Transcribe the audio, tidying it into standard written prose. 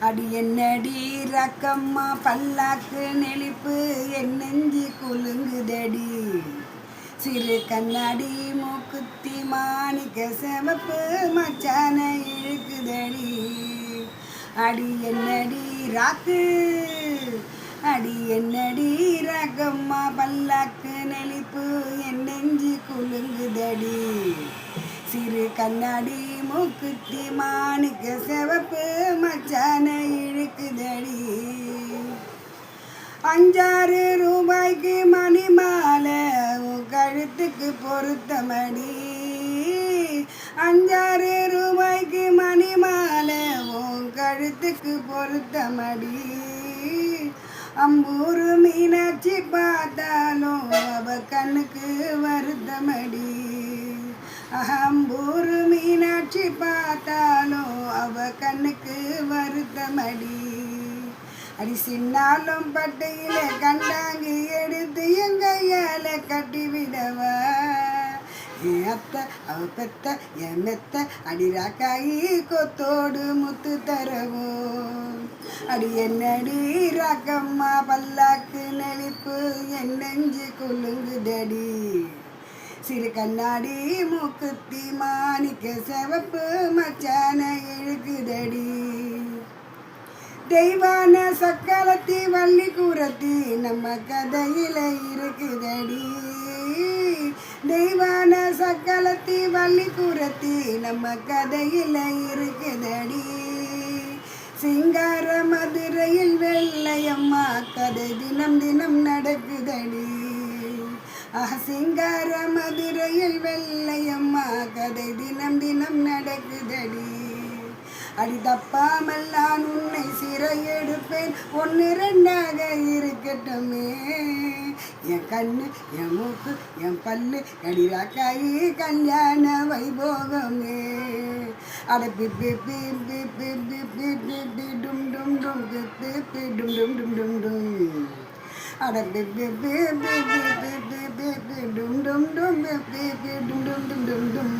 அடி என்னடி ரக்கம்மா பல்லாக்கு நெளிப்பு என் நெஞ்சி குலுங்குதடி சிறு கண்ணாடி மூக்குத்தி மாணிக்க செவப்பு மச்சான இழுக்குதடி அடி என்னடி ராக்கு அடி என்னடி ரக்கம்மா பல்லாக்கு நெளிப்பு என் நெஞ்சி குலுங்குதடி சிறு கண்ணாடி மூக்குத்தி மாணிக்க செவப்பு மச்சான இழுக்குதடி 5-6 ரூபாய்க்கு மணி மாலை உன் கழுத்துக்கு பொருத்தமடி 5-6 ரூபாய்க்கு மணி மாலை உன் கழுத்துக்கு பொருத்தமடி அம்பூரு மீனாட்சி பார்த்தாலும் அவ கண்ணுக்கு வருத்தமடி அம்பூரு மீனாட்சி பார்த்தாலும் அவ கண்ணுக்கு வருத்தமடி அடி சின்னாலும் பட்டையில கண்டாங்கி எடுத்து என் கையால கட்டிவிடவா என் அத்தை அவ பெத்த என் மெத்த அடி ராக்காயி கொத்தோடு முத்து தரவோ அடி என்னடி ராக்கம்மா பல்லாக்கு நெளிப்பு என் நெஞ்சு குலுங்குதடி சிறு கண்ணாடி மூக்குத்தி மாணிக்க செவப்பு மச்சான இழுக்குதடி தெய்வான சக்களத்தி வள்ளி கூரத்தி நம்ம கதையில இருக்குதடி தெய்வான சக்களத்தி வள்ளி கூரத்தி நம்ம கதையில இருக்குதடி சிங்கார மதுரையில் வெள்ளையம்மா கதை தினம் தினம் நடக்குதடி சிங்கார மதுரையில் வெள்ளையம்மா கதை தினம் தினம் நடக்குதடி அடி தப்பாமல் நான் உன்னை சிறை எடுப்பேன் 1-2ஆக இருக்கட்டுமே என் கண்ணு என் மூக்கு என் பல்லு அடிராக்காயி கல்யாண வைபோகமே அட பிப்பி பிப்பி பிப்பி பிப்பி பி டும் டும் டும் பிப்பி பி டும் டும் டும் டும் டும் அட பிப்பி பிப்பி பிப்பி பிப்பி பிப்பி டும் டும் டும் பிப்பி பி டும் டும் டும் டும் டும்